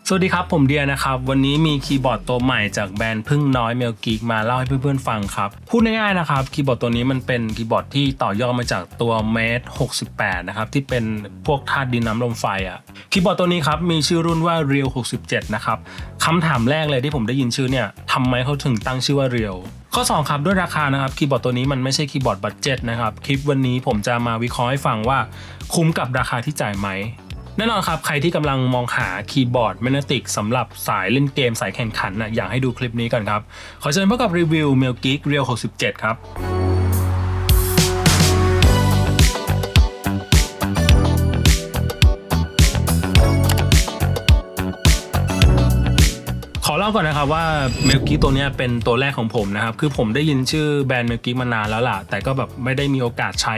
สวัสดีครับผมเดียนะครับวันนี้มีคีย์บอร์ดตัวใหม่จากแบรนด์พึ่งน้อยเมลกิกมาเล่าให้เพื่อนๆฟังครับพูดง่ายๆนะครับคีย์บอร์ดตัวนี้มันเป็นคีย์บอร์ดที่ต่อยอดมาจากตัว Mate 68นะครับที่เป็นพวกธาตุดินน้ำลมไฟคีย์บอร์ดตัวนี้ครับมีชื่อรุ่นว่า Real 67นะครับคำถามแรกเลยที่ผมได้ยินชื่อเนี่ยทำไมเขาถึงตั้งชื่อว่า Real ข้อ2ครับด้วยราคานะครับคีย์บอร์ดตัวนี้มันไม่ใช่คีย์บอร์ดบัดเจ็ตนะครับคลิปวันนี้ผมจะมาวิเคราะห์ให้ฟังว่าคุ้มกับราคาที่จ่ายไหมแน่นอนครับใครที่กำลังมองหาคีย์บอร์ดแมกเนติกสำหรับสายเล่นเกมสายแข่งขันอยากให้ดูคลิปนี้ก่อนครับขอเชิญพบกับรีวิว Melgeek Real 67ครับขอเล่าก่อนนะครับว่า Melgeek ตัวนี้เป็นตัวแรกของผมนะครับคือผมได้ยินชื่อแบรนด์ Melgeek มานานแล้วล่ะแต่ก็แบบไม่ได้มีโอกาสใช้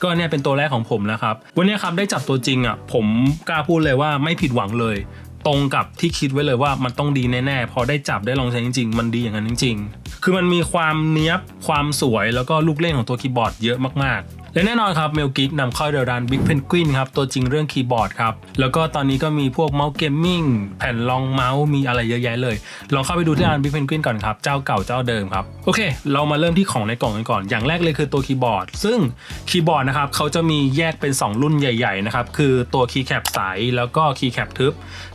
ก็เนี่ยเป็นตัวแรกของผมนะครับวันนี้ครับได้จับตัวจริงผมกล้าพูดเลยว่าไม่ผิดหวังเลยตรงกับที่คิดไว้เลยว่ามันต้องดีแน่ๆพอได้จับได้ลองใช้จริงๆมันดีอย่างนั้นจริงๆคือมันมีความเนี้ยบความสวยแล้วก็ลูกเล่นของตัวคีย์บอร์ดเยอะมากๆและแน่นอนครับ Melgeek นำเข้าโดยร้าน Big Penguin ครับตัวจริงเรื่องคีย์บอร์ดครับแล้วก็ตอนนี้ก็มีพวกเมาส์เกมมิ่งแผ่นรองเมาส์มีอะไรเยอะแยะเลยลองเข้าไปดูที่ร้าน Big Penguin ก่อนครับเจ้าเก่าเจ้าเดิมครับโอเคเรามาเริ่มที่ของในกล่องกันก่อนอย่างแรกเลยคือตัวคีย์บอร์ดซึ่งคีย์บอร์ดนะครับเขาจะมีแยกเป็น2รุ่นใหญ่ๆนะครับคือตัวคีย์แคปใสแล้วก็คีย์แคปทึบ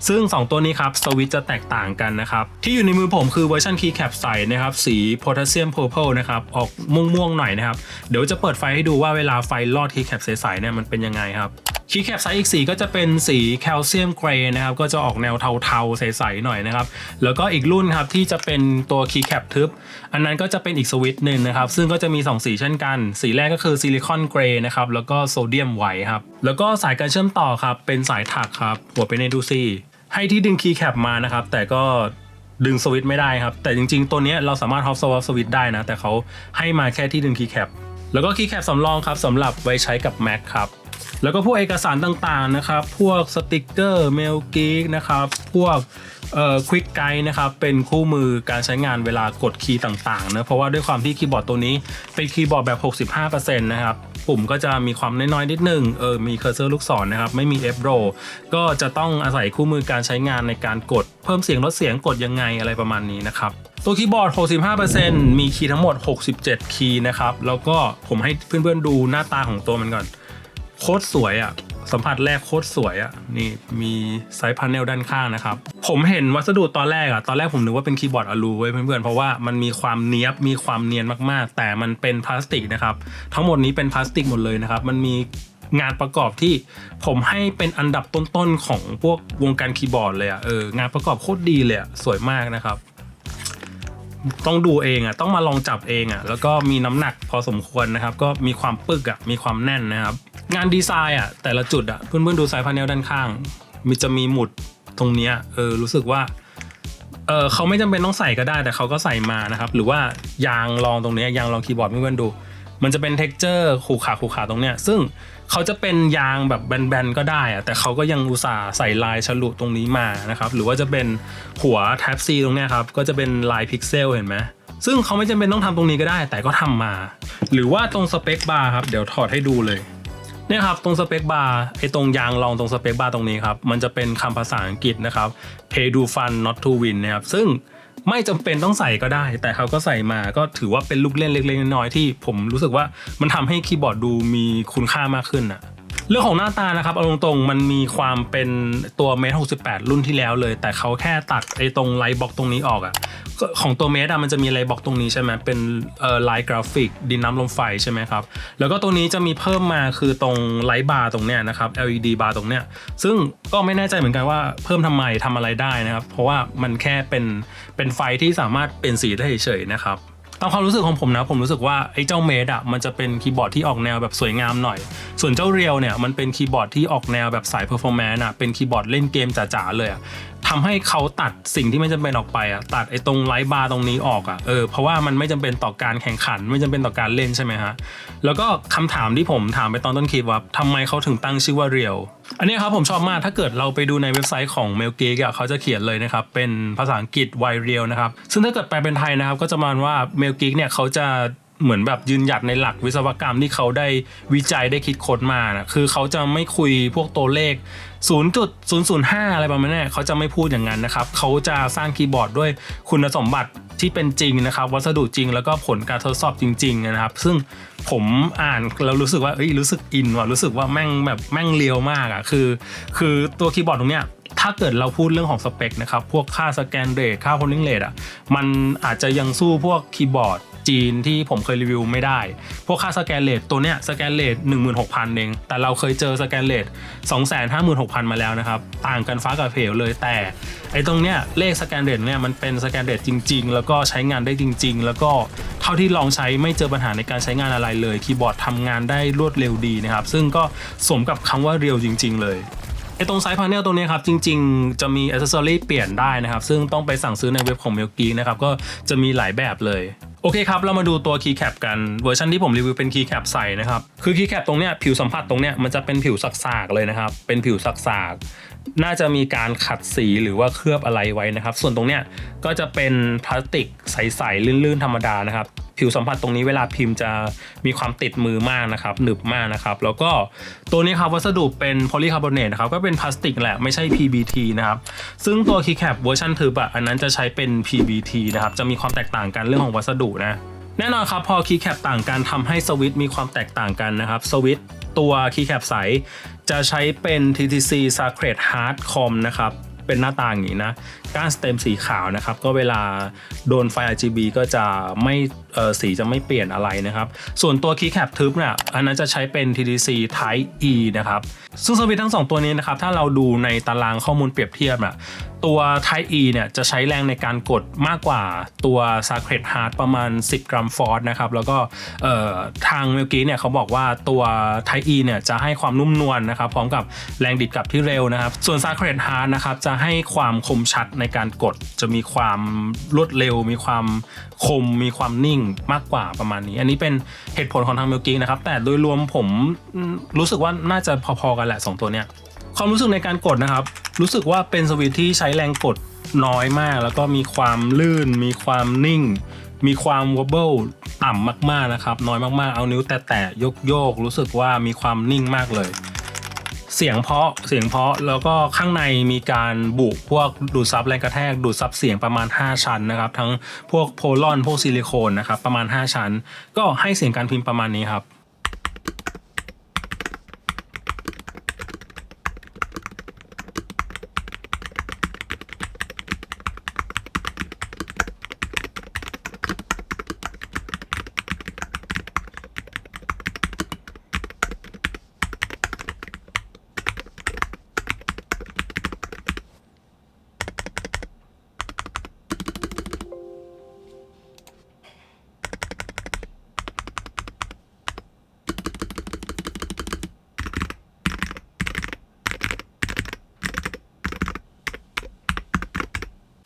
ซึ่ง2ตัวนี้ครับสวิตช์จะแตกต่างกันนะครับที่อยู่ในมือผมคือเวอร์ชันคีย์แคปใสนะครับสีโพแทสเซียมเพอร์เพลนะครับออกม่วงๆหน่อยนะครับเดี๋ยวจะเปิดไฟให้ดูว่าเวลาไฟลอดคีย์แคปใสๆเนี่ยมันเป็นยังไงครับคีย์แคปไซส์อีกสีก็จะเป็นสีแคลเซียมเกรย์นะครับก็จะออกแนวเทาๆใสๆหน่อยนะครับแล้วก็อีกรุ่นครับที่จะเป็นตัวคีย์แคปทึบอันนั้นก็จะเป็นอีกสวิตช์นึงนะครับซึ่งก็จะมี2สีเช่นกันสีแรกก็คือซิลิคอนเกรย์นะครับแล้วก็โซเดียมไวท์ครับแล้วก็สายการเชื่อมต่อครับเป็นสายถักครับหัวเป็น A2C ให้ที่ดึงคีย์แคปมานะครับแต่ก็ดึงสวิตช์ไม่ได้ครับแต่จริงๆตัวนี้เราสามารถฮอปสวิตช์ได้นะแต่เขาให้มาแค่ที่ดึงคีย์แคปแล้วก็คีย์แคปสำรองครับสำหรับไว้ใช้กับ Mac ครับแล้วก็พวกเอกสารต่างๆนะครับพวกสติกเกอร์ Melgeek นะครับพวกQuick Guide นะครับเป็นคู่มือการใช้งานเวลากดคีย์ต่างๆนะเพราะว่าด้วยความที่คีย์บอร์ดตัวนี้เป็นคีย์บอร์ดแบบ 65% นะครับปุ่มก็จะมีความน้อยๆนิดนึงมีเคอร์เซอร์ลูกศรนะครับไม่มี F row ก็จะต้องอาศัยคู่มือการใช้งานในการกดเพิ่มเสียงลดเสียงกดยังไงอะไรประมาณนี้นะครับตัวคีย์บอร์ด 65% มีคีย์ทั้งหมด67คีย์นะครับแล้วก็ผมให้เพื่อนๆดูหน้าตาของตัวมันก่อนโคตรสวยสัมผัสแรกโคตรสวยนี่มีไซส์พาเนลด้านข้างนะครับผมเห็นวัสดุตอนแรกผมนึกว่าเป็นคีย์บอร์ดอลูเว้ยเพื่อนๆเพราะว่ามันมีความเนี้ยบมีความเนียนมากๆแต่มันเป็นพลาสติกนะครับทั้งหมดนี้เป็นพลาสติกหมดเลยนะครับมันมีงานประกอบที่ผมให้เป็นอันดับต้นๆของพวกวงการคีย์บอร์ดเลยงานประกอบโคตรดีเลยสวยมากนะครับต้องดูเองต้องมาลองจับเองแล้วก็มีน้ำหนักพอสมควรนะครับก็มีความปึกมีความแน่นนะครับงานดีไซน์แต่ละจุดเพื่อนๆดูไซส์พาเนลด้านข้างจะมีหมุดตรงนี้รู้สึกว่าเขาไม่จำเป็นต้องใส่ก็ได้แต่เขาก็ใส่มานะครับหรือว่ายางรองตรงนี้ยางรองคีย์บอร์ดเพื่อนๆดูมันจะเป็นเท็กเจอร์ขูขาตรงเนี้ยซึ่งเขาจะเป็นยางแบบแบนๆก็ได้แต่เขาก็ยังอุตส่าห์ใส่ลายฉลุตรงนี้มานะครับหรือว่าจะเป็นหัว Type C ตรงเนี้ยครับก็จะเป็นลายพิกเซลเห็นไหมซึ่งเขาไม่จำเป็นต้องทำตรงนี้ก็ได้แต่ก็ทำมาหรือว่าตรงสเปคบาร์ครับเดี๋ยวถอดให้ดูเลยเนี่ยครับตรงสเปคบาร์ตรงยางรองตรงสเปคบาร์ตรงนี้ครับมันจะเป็นคำภาษาอังกฤษนะครับ Pay to fun not to win นะครับซึ่งไม่จำเป็นต้องใส่ก็ได้แต่เขาก็ใส่มาก็ถือว่าเป็นลูกเล่นเล็กๆน้อยๆที่ผมรู้สึกว่ามันทำให้คีย์บอร์ดดูมีคุณค่ามากขึ้นเรื่องของหน้าตานะครับเอาตรงๆมันมีความเป็นตัว Mate 68 รุ่นที่แล้วเลยแต่เขาแค่ตัดตรงไลท์บ็อกตรงนี้ออกของตัว Mate มันจะมีไลท์บ็อกตรงนี้ใช่ไหมเป็นลายกราฟิกดินน้ำลมไฟใช่ไหมครับแล้วก็ตัวนี้จะมีเพิ่มมาคือตรงไลท์บาร์ตรงเนี้ยนะครับ LED บาร์ตรงเนี้ยซึ่งก็ไม่แน่ใจเหมือนกันว่าเพิ่มทำอะไรได้นะครับเพราะว่ามันแค่เป็นไฟที่สามารถเปลี่ยนสีได้เฉยๆนะครับตามความรู้สึกของผมนะผมรู้สึกว่าเจ้าเมดมันจะเป็นคีย์บอร์ดที่ออกแนวแบบสวยงามหน่อยส่วนเจ้าเรียวเนี่ยมันเป็นคีย์บอร์ดที่ออกแนวแบบสายเพอร์ฟอร์แมนซ์เป็นคีย์บอร์ดเล่นเกมจ๋าๆเลยทำให้เขาตัดสิ่งที่ไม่จำเป็นออกไปตัดตรงไลท์บาร์ตรงนี้ออกเพราะว่ามันไม่จำเป็นต่อการแข่งขันไม่จำเป็นต่อการเล่นใช่ไหมฮะแล้วก็คำถามที่ผมถามไปตอนต้นคลิปว่าทำไมเขาถึงตั้งชื่อว่าเรียวอันนี้ครับผมชอบมากถ้าเกิดเราไปดูในเว็บไซต์ของ Melgeek เขาจะเขียนเลยนะครับเป็นภาษาอังกฤษ Why Real นะครับซึ่งถ้าเกิดแปลเป็นไทยนะครับก็จะมาว่า Melgeek เนี่ยเขาจะ เหมือนแบบยืนหยัดในหลักวิศวกรรมที่เขาได้วิจัยได้คิดค้นมานะคือเขาจะไม่คุยพวกตัวเลข 0.005 อะไรประมาณนี้เขาจะไม่พูดอย่างนั้นนะครับเขาจะสร้างคีย์บอร์ดด้วยคุณสมบัติที่เป็นจริงนะครับวัสดุจริงแล้วก็ผลการทดสอบจริงๆนะครับซึ่งผมอ่านแล้วรู้สึกว่ารู้สึกอินว่ะรู้สึกว่าแม่งเลียวมากอ่ะคือตัวคีย์บอร์ดตรงเนี้ยถ้าเกิดเราพูดเรื่องของสเปคนะครับพวกค่าสแกนเรทค่าโพลิงเรทอ่ะมันอาจจะยังสู้พวกคีย์บอร์ดจีนที่ผมเคยรีวิวไม่ได้พวกค่าสแกนเรทตัวเนี้ยสแกนเรท 16,000 เองแต่เราเคยเจอสแกนเรท 256,000 มาแล้วนะครับต่างกันฟ้ากับเหวเลยแต่ไอ้ตรงเนี้ยเลขสแกนเรทเนี่ยมันเป็นสแกนเรทจริงๆแล้วก็ใช้งานได้จริงๆแล้วก็เท่าที่ลองใช้ไม่เจอปัญหาในการใช้งานอะไรเลยคีย์บอร์ดทำงานได้รวดเร็วดีนะครับซึ่งก็สมกับคำว่าเรียวจริงๆเลยไอ้ตรงไซด์พาเนลตรงนี้ครับจริงๆจะมีอ c เซสซอรี่เปลี่ยนได้นะครับซึ่งต้องไปสั่งซื้อในเว็บของ Melgeek นะครับก็จะมีหลายแบบเลยโอเคครับเรามาดูตัว Keycap กันเวอร์ชันที่ผมรีวิวเป็น Keycap ใสนะครับคือ Keycap ตรงเนี้ยผิวสัมผัสตรงเนี้ยมันจะเป็นผิวสากๆเลยนะครับเป็นผิวสากๆน่าจะมีการขัดสีหรือว่าเคลือบอะไรไว้นะครับส่วนตรงเนี้ยก็จะเป็นพลาสติกใสๆลื่นๆธรรมดานะครับผิวสัมผัสตรงนี้เวลาพิมพ์จะมีความติดมือมากนะครับหนึบมากนะครับแล้วก็ตัวนี้ครับวัสดุเป็นโพลีคาร์บอเนตนะครับก็เป็นพลาสติกแหละไม่ใช่ PBT นะครับซึ่งตัว Keycap เวอร์ชันทึบอันนั้นจะใช้เป็น PBT นะครับจะมีความแตกต่างกันเรื่องของวัสดุนะแน่นอนครับพอ Keycap ต่างกันทำให้สวิตช์มีความแตกต่างกันนะครับสวิตช์ตัว Keycap ใสจะใช้เป็น TTC Sacred Heart Com นะครับเป็นหน้าตาอย่างนี้นะก้านสเต็มสีขาวนะครับก็เวลาโดนไฟ RGB ก็จะไม่สีจะไม่เปลี่ยนอะไรนะครับส่วนตัว Keycap ทึบเนี่ยอันนั้นจะใช้เป็น TTC Type E นะครับซึ่งสวิตช์ทั้ง2ตัวนี้นะครับถ้าเราดูในตารางข้อมูลเปรียบเทียบตัว Type E เนี่ยจะใช้แรงในการกดมากกว่าตัว Sacred Heart ประมาณ10 กรัมฟอร์สนะครับแล้วก็ทาง Melgeek เนี่ยเขาบอกว่าตัว Type E เนี่ยจะให้ความนุ่มนวลนะครับพร้อมกับแรงดีดกลับที่เร็วนะครับส่วน Sacred Heart นะครับจะให้ความคมชัดในการกดจะมีความรวดเร็วมีความคมมีความนิ่งมากกว่าประมาณนี้อันนี้เป็นเหตุผลของทาง Melgeek นะครับแต่โดยรวมผมรู้สึกว่าน่าจะพอๆกันแหละ2ตัวเนี้ยความรู้สึกในการกดนะครับรู้สึกว่าเป็นสวิตช์ที่ใช้แรงกดน้อยมากแล้วก็มีความลื่นมีความนิ่งมีความวอบเบิลต่ำมากๆนะครับน้อยมากๆเอานิ้วแตะๆโยกรู้สึกว่ามีความนิ่งมากเลยเสียงเพราะแล้วก็ข้างในมีการบุพวกดูดซับแรงกระแทกดูดซับเสียงประมาณ5ชั้นนะครับทั้งพวกโพลอนพวกซิลิโคนนะครับประมาณ5ชั้นก็ให้เสียงการพิมพ์ประมาณนี้ครับ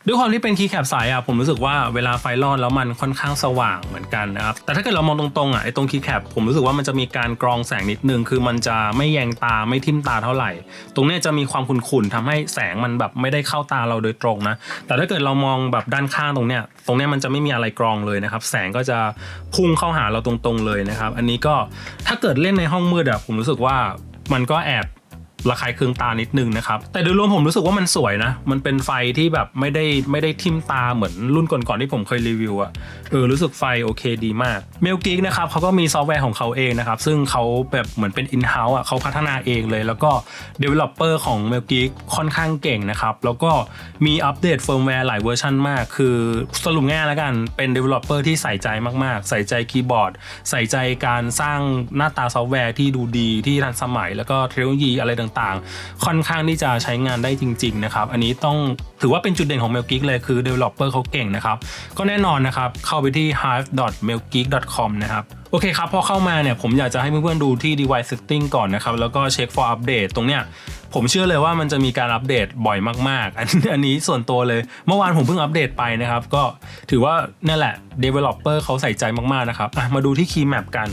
ด้วยความที่เป็น Keycap ใสผมรู้สึกว่าเวลาไฟรอดแล้วมันค่อนข้างสว่างเหมือนกันนะครับแต่ถ้าเกิดเรามองตรงๆไอ้ตรง Keycap ผมรู้สึกว่ามันจะมีการกรองแสงนิดนึงคือมันจะไม่แยงตาไม่ทิ่มตาเท่าไหร่ตรงนี้จะมีความขุ่นๆทำให้แสงมันแบบไม่ได้เข้าตาเราโดยตรงนะแต่ถ้าเกิดเรามองแบบด้านข้างตรงเนี้ยมันจะไม่มีอะไรกรองเลยนะครับแสงก็จะพุ่งเข้าหาเราตรงๆเลยนะครับอันนี้ก็ถ้าเกิดเล่นในห้องมืดผมรู้สึกว่ามันก็แอบระคายเคืองตานิดนึงนะครับแต่โดยรวมผมรู้สึกว่ามันสวยนะมันเป็นไฟที่แบบไม่ได้ทิ่มตาเหมือนรุ่นก่อนๆที่ผมเคยรีวิวรู้สึกไฟโอเคดีมาก Melgeek นะครับเขาก็มีซอฟต์แวร์ของเขาเองนะครับซึ่งเขาแบบเหมือนเป็น in-house เขาพัฒนาเองเลยแล้วก็ developer ของ Melgeek ค่อนข้างเก่งนะครับแล้วก็มีอัปเดตเฟิร์มแวร์หลายเวอร์ชันมากคือสรุปง่ายแล้วกันเป็น developer ที่ใส่ใจมากๆใส่ใจคีย์บอร์ดใส่ใจการสร้างหน้าตาซอฟต์แวร์ที่ดูดีที่ทันสมัยแล้วก็เทคโนโลยีอะไรต่างๆค่อนข้างที่จะใช้งานได้จริงๆนะครับอันนี้ต้องถือว่าเป็นจุดเด่นของ Melgeek เลยคือ developer เขาเก่งนะครับก็แน่นอนนะครับเข้าไปที่ hive.melgeek.com นะครับ โอเคครับพอเข้ามาเนี่ยผมอยากจะให้เพื่อนๆดูที่ device setting ก่อนนะครับแล้วก็เช็ค for update ตรงเนี้ยผมเชื่อเลยว่ามันจะมีการอัปเดตบ่อยมากๆอันนี้ส่วนตัวเลยเมื่อวานผมเพิ่งอัปเดตไปนะครับก็ถือว่านั่นแหละ developer เขาใส่ใจมากๆนะครับมาดูที่ key map กัน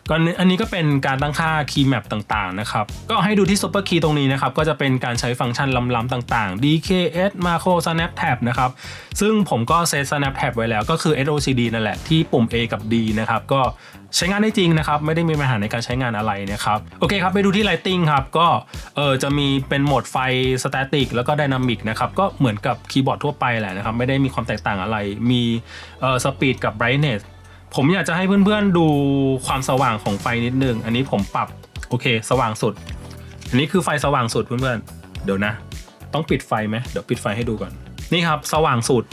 ก็อันนี้ก็เป็นการตั้งค่า key map ต่างๆนะครับก็ให้ดูที่ super key ตรงนี้นะครับก็จะเป็นการใช้ฟังก์ชันล้ำๆต่างๆ DKS macro snap tab นะครับซึ่งผมก็เซต snap tab ไว้แล้วก็คือ SOCD นั่นแหละที่ปุ่ม A กับ D นะครับก็ใช้งานได้จริงนะครับไม่ได้มีปัญหาในการใช้งานอะไรนะครับโอเคครับไปดูที่ lighting ครับก็จะมีเป็นโหมดไฟ static แล้วก็ dynamic นะครับก็เหมือนกับคีย์บอร์ดทั่วไปแหละนะครับไม่ได้มีความแตกต่างอะไรมีspeed กับ brightnessผมอยากจะให้เพื่อนๆดูความสว่างของไฟนิดนึงอันนี้ผมปรับโอเคสว่างสุดอันนี้คือไฟสว่างสุดเพื่อนๆเดี๋ยวนะต้องปิดไฟไหมเดี๋ยวปิดไฟให้ดูก่อนนี่ครับสว่างสุด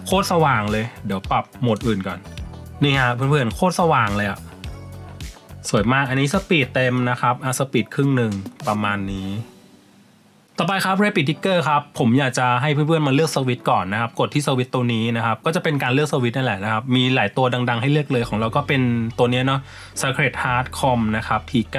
โคตรสว่างเลยเดี๋ยวปรับโหมดอื่นก่อนนี่ฮะเพื่อนๆโคตรสว่างเลยอะสวยมากอันนี้สปีดเต็มนะครับสปีดครึ่งหนึ่งประมาณนี้ต่อไปครับ Rapid Trigger ครับผมอยากจะให้เพื่อนๆมาเลือกสวิตช์ก่อนนะครับกดที่สวิตช์ตัวนี้นะครับก็จะเป็นการเลือกสวิตช์นั่นแหละนะครับมีหลายตัวดังๆให้เลือกเลยของเราก็เป็นตัวนี้เนาะ Sacred Heart Com นะครับ P9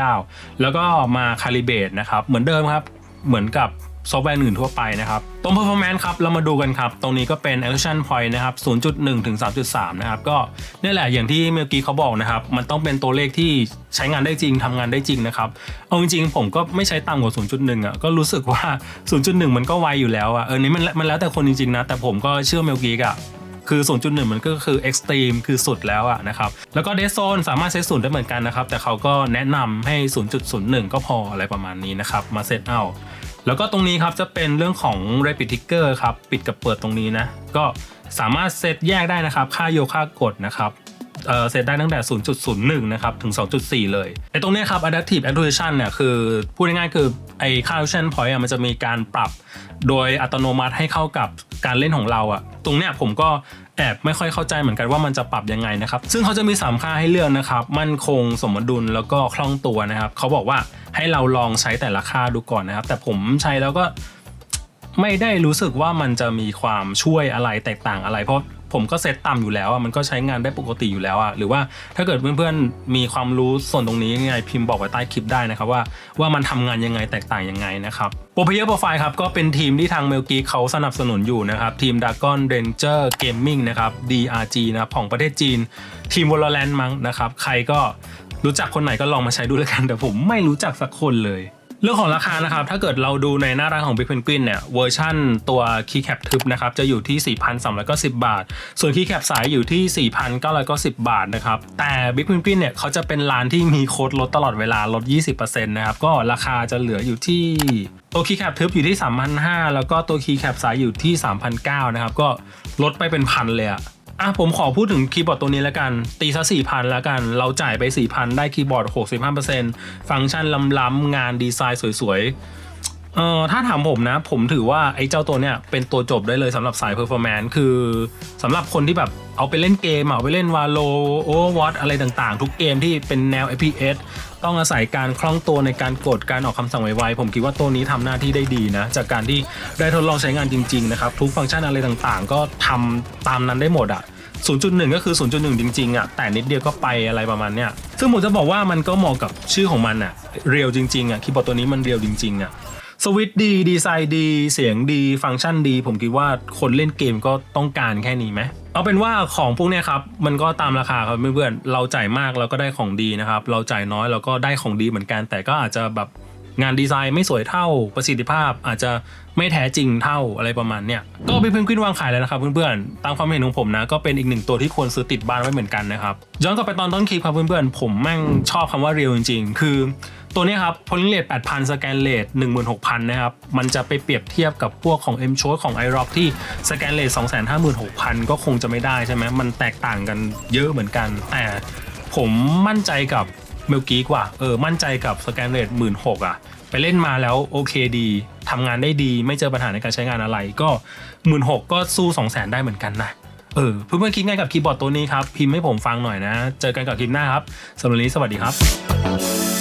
แล้วก็มา Calibrate นะครับเหมือนเดิมครับเหมือนกับซอฟต์แวร์อื่นทั่วไปนะครับตรง performance ครับเรามาดูกันครับตรงนี้ก็เป็น action point นะครับ 0.1 ถึง 3.3 นะครับก็นี่แหละอย่างที่เมื่อกี้เขาบอกนะครับมันต้องเป็นตัวเลขที่ใช้งานได้จริงทำงานได้จริงนะครับเอาจริงๆผมก็ไม่ใช้ต่ำกว่า 0.1 อ่ะก็รู้สึกว่า 0.1 มันก็ไวอยู่แล้วอ่ะนี่มันแล้วแต่คนจริงๆนะแต่ผมก็เชื่อเมลกี้อ่ะคือ 0.1 มันก็คือ extreme คือสุดแล้วอะนะครับแล้วก็ dead zone สามารถเซตศูนย์ได้เหมือนกันนะครับแต่เขาก็แนะนำให้ 0.01 ก็พออะไรประมาณนี้นะครับมาเซตเอาแล้วก็ตรงนี้ครับจะเป็นเรื่องของ Rapid Trigger ครับปิดกับเปิดตรงนี้นะก็สามารถเซตแยกได้นะครับค่าโยค่ากดนะครับเซตได้ตั้งแต่ 0.01 นะครับถึง 2.4 เลยไอ้ตรงนี้ครับ Adaptive Actuation เนี่ยคือพูดง่ายๆคือไอ้ค่า Action Point มันจะมีการปรับโดยอัตโนมัติให้เข้ากับการเล่นของเราอะตรงเนี้ยผมก็แอบไม่ค่อยเข้าใจเหมือนกันว่ามันจะปรับยังไงนะครับซึ่งเขาจะมี3ค่าให้เลือกนะครับมั่นคงสมดุลแล้วก็คล่องตัวนะครับเขาบอกว่าให้เราลองใช้แต่ละค่าดูก่อนนะครับแต่ผมใช้แล้วก็ไม่ได้รู้สึกว่ามันจะมีความช่วยอะไรแตกต่างอะไรเพราะผมก็เซตต่ำอยู่แล้วมันก็ใช้งานได้ปกติอยู่แล้วหรือว่าถ้าเกิดเพื่อนๆมีความรู้ส่วนตรงนี้ยังไงพิมพ์บอกไว้ใต้คลิปได้นะครับว่ามันทำงานยังไงแตกต่างยังไงนะครับPlayer Profile ครับก็เป็นทีมที่ทาง Melgeek เขาสนับสนุนอยู่นะครับทีม Dragon Ranger Gaming นะครับ DRG นะครับของประเทศจีนทีม Valorant มั้งนะครับใครก็รู้จักคนไหนก็ลองมาใช้ดูแล้วกันแต่ผมไม่รู้จักสักคนเลยเรื่องของราคานะครับถ้าเกิดเราดูในหน้าร้านของ Big Penguin เนี่ยเวอร์ชั่นตัว Keycap ทึบนะครับจะอยู่ที่ 4,390 บาทส่วน Keycap สายอยู่ที่ 4,990 บาทนะครับแต่ Big Penguin เนี่ยเขาจะเป็นร้านที่มีโค้ดลดตลอดเวลาลด 20% นะครับก็ราคาจะเหลืออยู่ที่ตัว Keycap ทึบอยู่ที่ 3,500 แล้วก็ตัว Keycap สายอยู่ที่ 3,900 นะครับก็ลดไปเป็นพันเลยผมขอพูดถึงคีย์บอร์ดตัวนี้แล้วกันตีซะ 4,000 แล้วกันเราจ่ายไป 4,000 ได้คีย์บอร์ด 65% ฟังก์ชันล้ำๆงานดีไซน์สวยๆถ้าถามผมนะผมถือว่าไอ้เจ้าตัวเนี้ยเป็นตัวจบได้เลยสำหรับสาย performance คือสำหรับคนที่แบบเอาไปเล่นเกมเอาไปเล่น Valo Overwatch อะไรต่างๆทุกเกมที่เป็นแนว FPS ต้องอาศัยการคล่องตัวในการกดการออกคำสั่งไวๆผมคิดว่าตัวนี้ทำหน้าที่ได้ดีนะจากการที่ได้ทดลองใช้งานจริงๆนะครับทุกฟังก์ชันอะไรต่างๆก็ทำตามนั้นได้หมด0.1 ก็คือ 0.1 จริงๆแต่นิดเดียวก็ไปอะไรประมาณเนี้ยซึ่งผมจะบอกว่ามันก็เหมาะกับชื่อของมันเรียวจริงๆคีย์บอร์ดตัวนี้มันเรียวจริงๆสวิตช์ดีดีไซน์ดีเสียงดีฟังก์ชันดีผมคิดว่าคนเล่นเกมก็ต้องการแค่นี้ไหมเอาเป็นว่าของพวกนี้ครับมันก็ตามราคาครับเพื่อนๆเราจ่ายมากเราก็ได้ของดีนะครับเราจ่ายน้อยเราก็ได้ของดีเหมือนกันแต่ก็อาจจะแบบงานดีไซน์ไม่สวยเท่าประสิทธิภาพอาจจะไม่แท้จริงเท่าอะไรประมาณเนี้ยก็Big Penguinวางขายแล้วนะครับเพื่อนๆตามความเห็นของผมนะก็เป็นอีกหนึ่งตัวที่ควรซื้อติดบ้านไว้เหมือนกันนะครับย้อนกลับไปตอนต้นคลิปครับเพื่อนๆผมแม่งชอบคำว่าเรียวจริงๆคือตัวนี้ครับ Polling Rate 8,000 Scan Rate 16,000 นะครับมันจะไปเปรียบเทียบกับพวกของ M-Choice ของ iRock ที่ Scan Rate 256,000 ก็คงจะไม่ได้ใช่ไหมมันแตกต่างกันเยอะเหมือนกันแต่ผมมั่นใจกับMelgeekกว่ามั่นใจกับ Scan Rate 16,000ไปเล่นมาแล้วโอเคดีทำงานได้ดีไม่เจอปัญหาในการใช้งานอะไรก็ 16,000 ก็สู้ 200,000 ได้เหมือนกันนะเพื่อนๆคิดไงกับคีย์บอร์ดตัวนี้ครับพิมพ์ให้ผมฟังหน่อยนะเจอกันกับคลิปหน้าครับสำหรับวันนี้สวัสดีครับ